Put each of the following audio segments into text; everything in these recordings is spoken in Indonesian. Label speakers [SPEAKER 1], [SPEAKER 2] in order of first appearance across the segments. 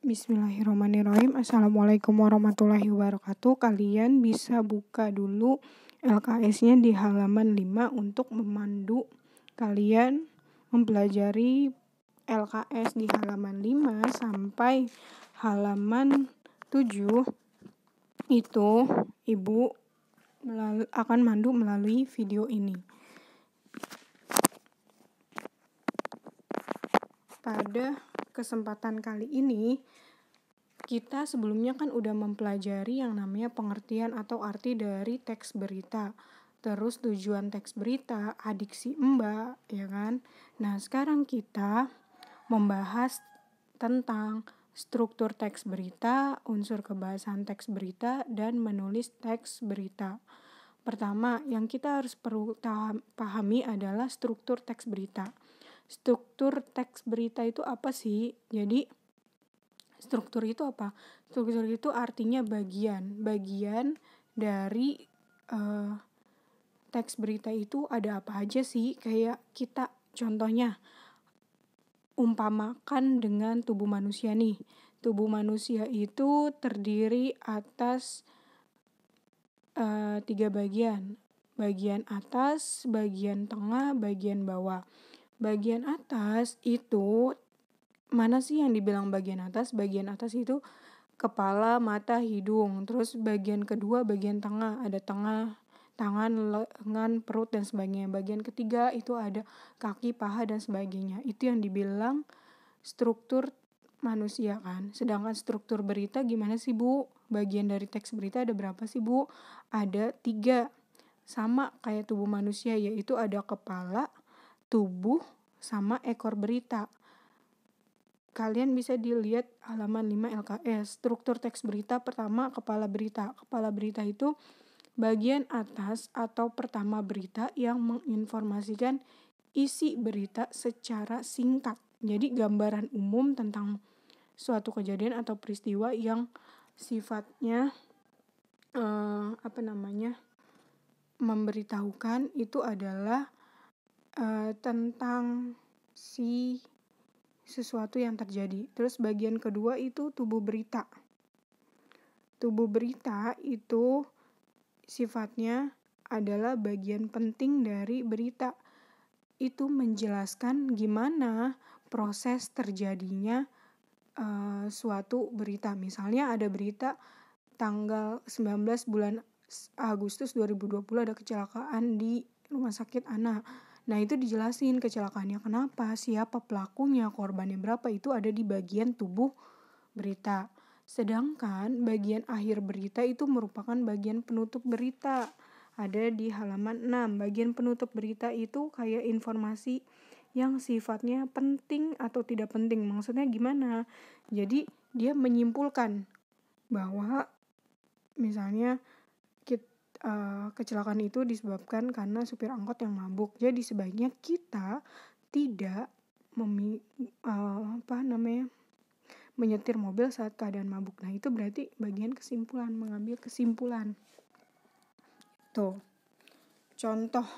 [SPEAKER 1] Bismillahirrahmanirrahim. Assalamualaikum warahmatullahi wabarakatuh. Kalian bisa buka dulu LKS-nya di halaman 5 untuk memandu kalian mempelajari LKS di halaman 5 sampai halaman 7. Itu Ibu akan mandu melalui video ini. Pada kesempatan kali ini, kita sebelumnya kan udah mempelajari yang namanya pengertian atau arti dari teks berita. Terus tujuan teks berita, adiksi Mbak, ya kan? Nah, sekarang kita membahas tentang struktur teks berita, unsur kebahasan teks berita, dan menulis teks berita. Pertama, yang kita harus perlu pahami adalah struktur teks berita. Struktur teks berita itu apa sih? Jadi, struktur itu apa? Struktur itu artinya bagian dari teks berita itu ada apa aja sih? Kayak kita contohnya umpamakan dengan tubuh manusia nih. Tubuh manusia itu terdiri atas 3 bagian. Bagian atas, bagian tengah, bagian bawah. Bagian atas itu mana sih yang dibilang bagian atas? Bagian atas itu kepala, mata, hidung. Terus bagian kedua, bagian tengah. Ada tengah, tangan, lengan, perut, dan sebagainya. Bagian ketiga itu ada kaki, paha, dan sebagainya. Itu yang dibilang struktur manusia kan. Sedangkan struktur berita gimana sih Bu? Bagian dari teks berita ada berapa sih Bu? Ada 3. Sama kayak tubuh manusia, yaitu ada kepala, tubuh, sama ekor berita. Kalian bisa dilihat halaman 5 LKS. Struktur teks berita pertama, kepala berita. Kepala berita itu bagian atas atau pertama berita yang menginformasikan isi berita secara singkat. Jadi gambaran umum tentang suatu kejadian atau peristiwa yang sifatnya memberitahukan itu adalah tentang sesuatu yang terjadi. Terus bagian kedua itu tubuh berita. Tubuh berita itu sifatnya adalah bagian penting dari berita. Itu menjelaskan gimana proses terjadinya suatu berita. Misalnya ada berita tanggal 19 bulan Agustus 2020 ada kecelakaan di rumah sakit anak. Nah, itu dijelasin kecelakaannya kenapa, siapa pelakunya, korbannya berapa, itu ada di bagian tubuh berita. Sedangkan bagian akhir berita itu merupakan bagian penutup berita. Ada di halaman 6. Bagian penutup berita itu kayak informasi yang sifatnya penting atau tidak penting. Maksudnya gimana? Jadi dia menyimpulkan bahwa misalnya kecelakaan itu disebabkan karena supir angkot yang mabuk. Jadi sebaiknya kita tidak menyetir mobil saat keadaan mabuk. Nah, itu berarti bagian kesimpulan, mengambil kesimpulan. Tuh. Contoh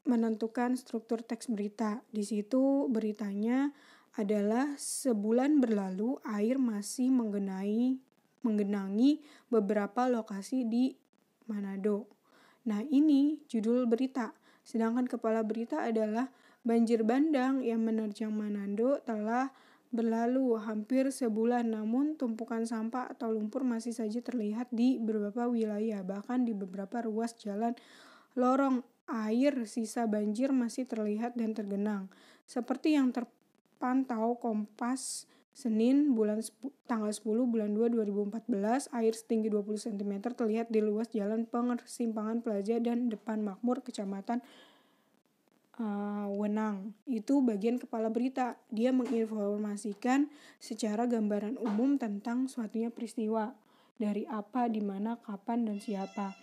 [SPEAKER 1] menentukan struktur teks berita. Di situ beritanya adalah sebulan berlalu air masih menggenangi beberapa lokasi di Manado. Nah, ini judul berita. Sedangkan kepala berita adalah banjir bandang yang menerjang Manado telah berlalu hampir sebulan, namun tumpukan sampah atau lumpur masih saja terlihat di beberapa wilayah. Bahkan di beberapa ruas jalan lorong air sisa banjir masih terlihat dan tergenang. Seperti yang terpantau Kompas Senin tanggal 10 bulan 2 2014, air setinggi 20 cm terlihat di luas jalan Persimpangan Plaza dan Depan Makmur, Kecamatan Wenang. Itu bagian kepala berita. Dia menginformasikan secara gambaran umum tentang suatunya peristiwa. Dari apa, di mana, kapan, dan siapa.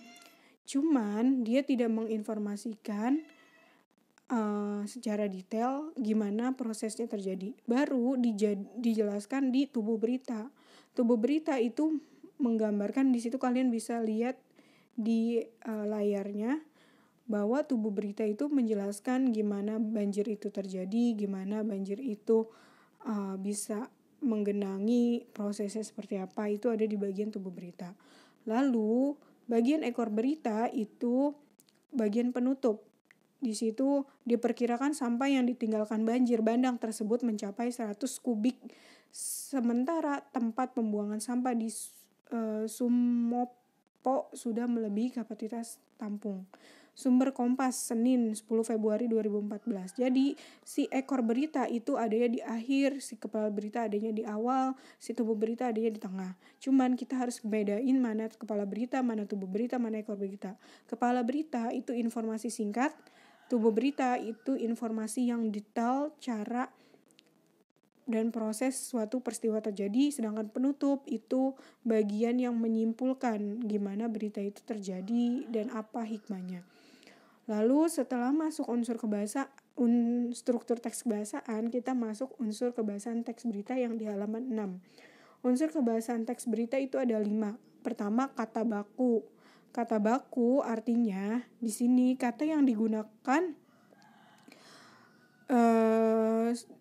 [SPEAKER 1] Cuman dia tidak menginformasikan secara detail gimana prosesnya terjadi. Baru dijelaskan di tubuh berita. Tubuh berita itu menggambarkan, di situ kalian bisa lihat di layarnya bahwa tubuh berita itu menjelaskan gimana banjir itu terjadi, gimana banjir itu bisa menggenangi prosesnya seperti apa, itu ada di bagian tubuh berita. Lalu bagian ekor berita itu bagian penutup. Di situ diperkirakan sampah yang ditinggalkan banjir bandang tersebut mencapai 100 kubik, sementara tempat pembuangan sampah di Sumopo sudah melebihi kapasitas tampung. Sumber Kompas, Senin 10 Februari 2014. Jadi si ekor berita itu adanya di akhir, si kepala berita adanya di awal, si tubuh berita adanya di tengah. Cuman kita harus bedain mana kepala berita, mana tubuh berita, mana ekor berita. Kepala berita itu informasi singkat, tubuh berita itu informasi yang detail, cara dan proses suatu peristiwa terjadi, sedangkan penutup itu bagian yang menyimpulkan gimana berita itu terjadi dan apa hikmahnya. Lalu setelah masuk unsur struktur teks kebahasaan, kita masuk unsur kebahasaan teks berita yang di halaman 6. Unsur kebahasaan teks berita itu ada 5. Pertama, kata baku. Kata baku artinya di sini kata yang digunakan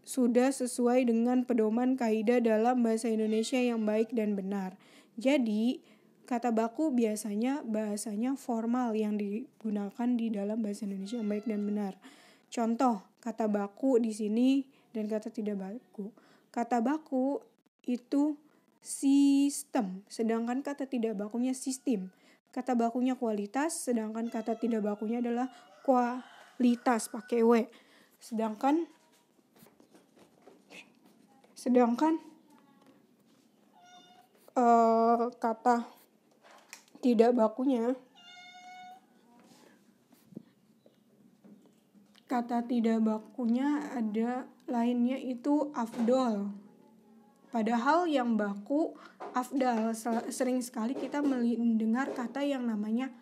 [SPEAKER 1] sudah sesuai dengan pedoman kaidah dalam bahasa Indonesia yang baik dan benar. Jadi kata baku biasanya bahasanya formal yang digunakan di dalam bahasa Indonesia yang baik dan benar. Contoh kata baku di sini dan kata tidak baku. Kata baku itu sistem, sedangkan kata tidak bakunya sistem. Kata bakunya kualitas, sedangkan kata tidak bakunya adalah kualitas pakai W. Sedangkan kata tidak bakunya ada lainnya itu afdol. Padahal yang baku afdal. Sering sekali kita mendengar kata yang namanya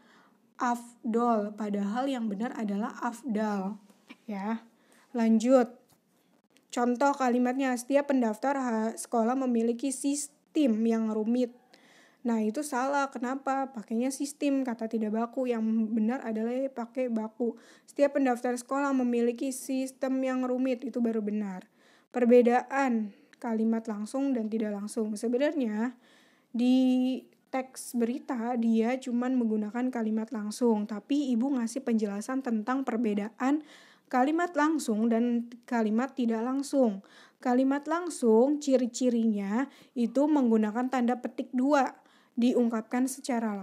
[SPEAKER 1] afdol, padahal yang benar adalah afdal. Ya, lanjut. Contoh kalimatnya, setiap pendaftar sekolah memiliki sistem yang rumit. Nah itu salah, kenapa? Pakainya sistem, kata tidak baku. Yang benar adalah pakai baku. Setiap pendaftar sekolah memiliki sistem yang rumit, itu baru benar. Perbedaan kalimat langsung dan tidak langsung. Sebenarnya di teks berita dia cuma menggunakan kalimat langsung, tapi ibu ngasih penjelasan tentang perbedaan kalimat langsung dan kalimat tidak langsung. Kalimat langsung ciri-cirinya itu menggunakan tanda petik 2. Diungkapkan secara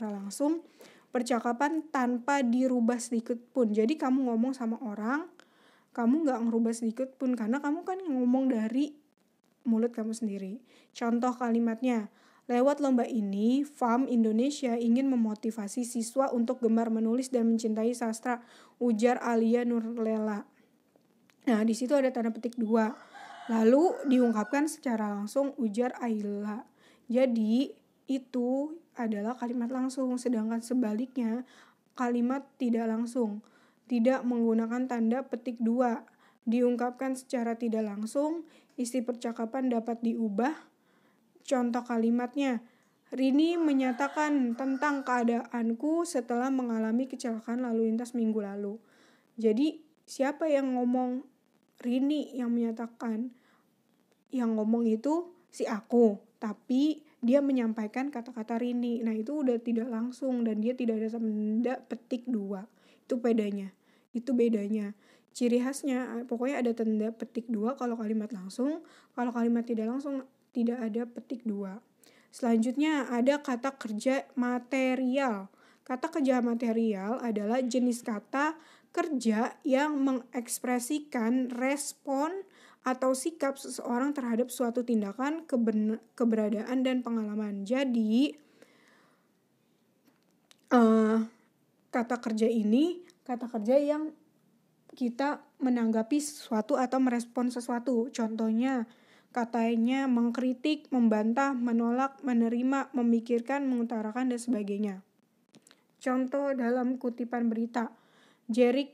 [SPEAKER 1] langsung, percakapan tanpa dirubah sedikit pun. Jadi kamu ngomong sama orang, kamu gak ngerubah sedikit pun karena kamu kan ngomong dari mulut kamu sendiri. Contoh kalimatnya, lewat lomba ini, FAM Indonesia ingin memotivasi siswa untuk gemar menulis dan mencintai sastra, ujar Alia Nurlela. Nah, di situ ada tanda petik 2. Lalu diungkapkan secara langsung, ujar Aila. Jadi itu adalah kalimat langsung, sedangkan sebaliknya kalimat tidak langsung, tidak menggunakan tanda petik 2. Diungkapkan secara tidak langsung, isi percakapan dapat diubah. Contoh kalimatnya, Rini menyatakan tentang keadaanku setelah mengalami kecelakaan lalu lintas minggu lalu. Jadi siapa yang ngomong? Rini yang menyatakan. Yang ngomong itu si aku, tapi dia menyampaikan kata-kata Rini. Nah itu udah tidak langsung dan dia tidak ada tanda petik 2. Itu bedanya. Ciri khasnya pokoknya ada tanda petik 2 kalau kalimat langsung, kalau kalimat tidak langsung tidak ada petik 2. Selanjutnya ada kata kerja material. Kata kerja material adalah jenis kata kerja yang mengekspresikan respon atau sikap seseorang terhadap suatu tindakan, keberadaan, dan pengalaman. Jadi kata kerja ini kata kerja yang kita menanggapi sesuatu atau merespon sesuatu. Contohnya katanya mengkritik, membantah, menolak, menerima, memikirkan, mengutarakan, dan sebagainya. Contoh dalam kutipan berita, Jerik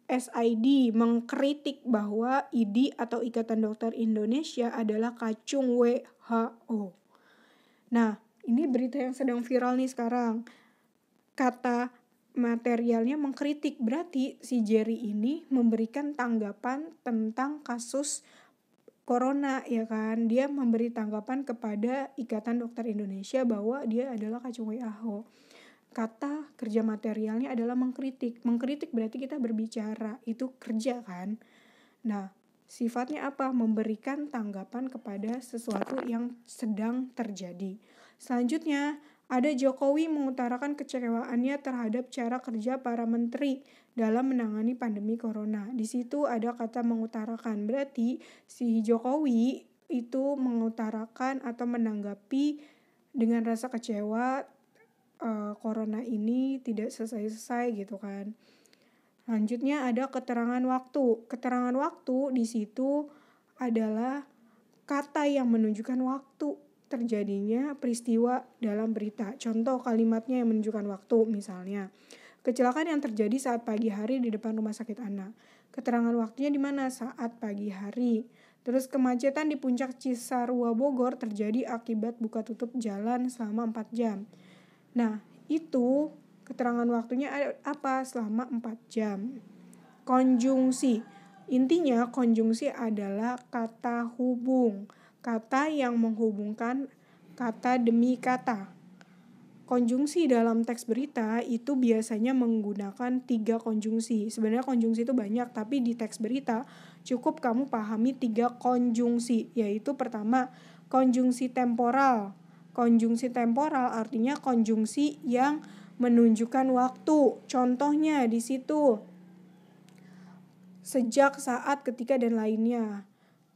[SPEAKER 1] SID mengkritik bahwa IDI atau Ikatan Dokter Indonesia adalah kacung WHO. Nah, ini berita yang sedang viral nih sekarang. Kata materialnya mengkritik, berarti si Jerry ini memberikan tanggapan tentang kasus corona ya kan, dia memberi tanggapan kepada Ikatan Dokter Indonesia bahwa dia adalah kacung WHO. Kata kerja materialnya adalah mengkritik berarti kita berbicara, itu kerja kan. Nah, sifatnya apa? Memberikan tanggapan kepada sesuatu yang sedang terjadi. Selanjutnya, ada Jokowi mengutarakan kekecewaannya terhadap cara kerja para menteri dalam menangani pandemi corona. Di situ ada kata mengutarakan. Berarti si Jokowi itu mengutarakan atau menanggapi dengan rasa kecewa corona ini tidak selesai-selesai gitu kan. Selanjutnya ada keterangan waktu. Keterangan waktu di situ adalah kata yang menunjukkan waktu terjadinya peristiwa dalam berita. Contoh kalimatnya yang menunjukkan waktu, misalnya kecelakaan yang terjadi saat pagi hari di depan rumah sakit anak. Keterangan waktunya di mana? Saat pagi hari. Terus kemacetan di puncak Cisarua Bogor terjadi akibat buka tutup jalan selama 4 jam. Nah, itu keterangan waktunya apa? Selama 4 jam. Konjungsi. Intinya konjungsi adalah kata hubung. Kata yang menghubungkan kata demi kata. Konjungsi dalam teks berita itu biasanya menggunakan 3 konjungsi. Sebenarnya konjungsi itu banyak, tapi di teks berita cukup kamu pahami 3 konjungsi. Yaitu pertama, konjungsi temporal. Konjungsi temporal artinya konjungsi yang menunjukkan waktu. Contohnya di situ, sejak, saat, ketika, dan lainnya.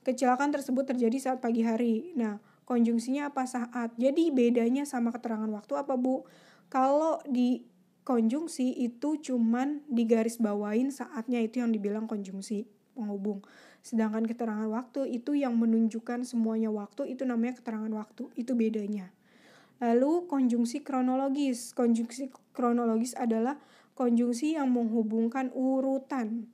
[SPEAKER 1] Kecelakaan tersebut terjadi saat pagi hari. Nah, konjungsinya apa? Saat. Jadi bedanya sama keterangan waktu apa, Bu? Kalau di konjungsi itu cuman digarisbawain saatnya, itu yang dibilang konjungsi penghubung. Sedangkan keterangan waktu itu yang menunjukkan semuanya waktu, itu namanya keterangan waktu. Itu bedanya. Lalu konjungsi kronologis. Konjungsi kronologis adalah konjungsi yang menghubungkan urutan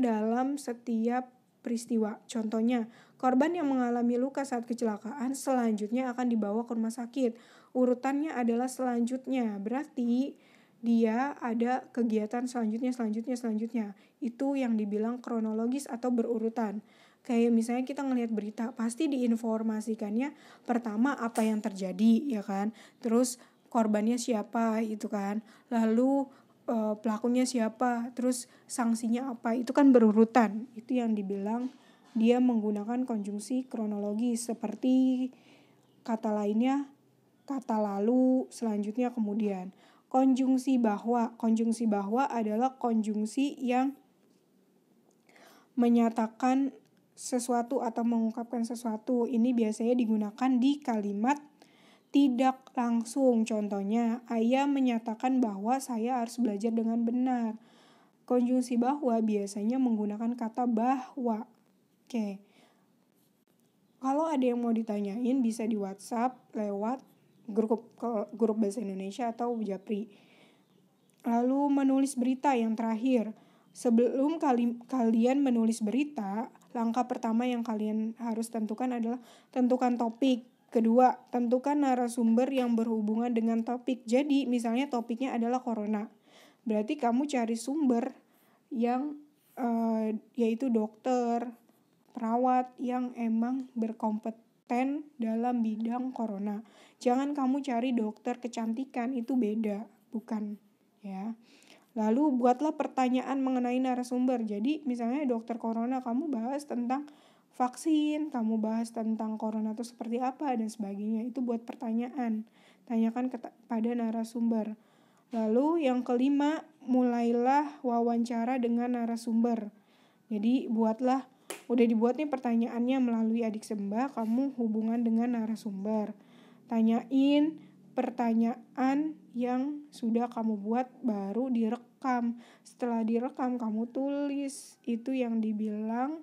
[SPEAKER 1] dalam setiap peristiwa. Contohnya, korban yang mengalami luka saat kecelakaan selanjutnya akan dibawa ke rumah sakit. Urutannya adalah selanjutnya. Berarti dia ada kegiatan selanjutnya. Itu yang dibilang kronologis atau berurutan. Kayak misalnya kita ngelihat berita, pasti diinformasikannya pertama apa yang terjadi, ya kan? Terus korbannya siapa, itu kan? Lalu pelakunya siapa, terus sanksinya apa, itu kan berurutan. Itu yang dibilang dia menggunakan konjungsi kronologis. Seperti kata lainnya, kata lalu, selanjutnya, kemudian. Konjungsi bahwa adalah konjungsi yang menyatakan sesuatu atau mengungkapkan sesuatu. Ini biasanya digunakan di kalimat tidak langsung. Contohnya, ayah menyatakan bahwa saya harus belajar dengan benar. Konjungsi bahwa biasanya menggunakan kata bahwa. Oke. Kalau ada yang mau ditanyain bisa di WhatsApp lewat grup Bahasa Indonesia atau Japri. Lalu menulis berita yang terakhir. Sebelum kalian menulis berita, langkah pertama yang kalian harus tentukan adalah tentukan topik. Kedua, tentukan narasumber yang berhubungan dengan topik. Jadi, misalnya topiknya adalah corona. Berarti kamu cari sumber yang yaitu dokter, perawat yang emang berkompeten dalam bidang corona. Jangan kamu cari dokter kecantikan, itu beda, bukan ya. Lalu buatlah pertanyaan mengenai narasumber. Jadi misalnya dokter corona, kamu bahas tentang vaksin, kamu bahas tentang corona itu seperti apa dan sebagainya. Itu buat pertanyaan. Tanyakan pada narasumber. Lalu yang kelima, mulailah wawancara dengan narasumber. Jadi udah dibuat nih pertanyaannya melalui Adik Sembah, kamu hubungan dengan narasumber. Tanyain pertanyaan yang sudah kamu buat, baru direkam. Setelah direkam kamu tulis. Itu yang dibilang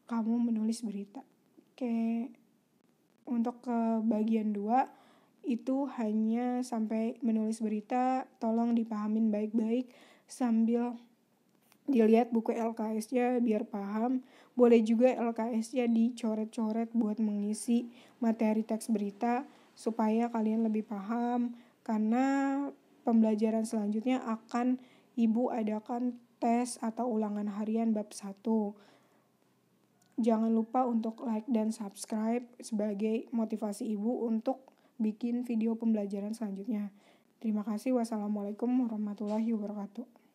[SPEAKER 1] kamu menulis berita. Oke. Untuk ke bagian 2 itu hanya sampai menulis berita. Tolong dipahamin baik-baik sambil dilihat buku LKS-nya biar paham. Boleh juga LKS-nya dicoret-coret buat mengisi materi teks berita supaya kalian lebih paham, karena pembelajaran selanjutnya akan Ibu adakan tes atau ulangan harian bab 1. Jangan lupa untuk like dan subscribe sebagai motivasi ibu untuk bikin video pembelajaran selanjutnya. Terima kasih. Wassalamualaikum warahmatullahi wabarakatuh.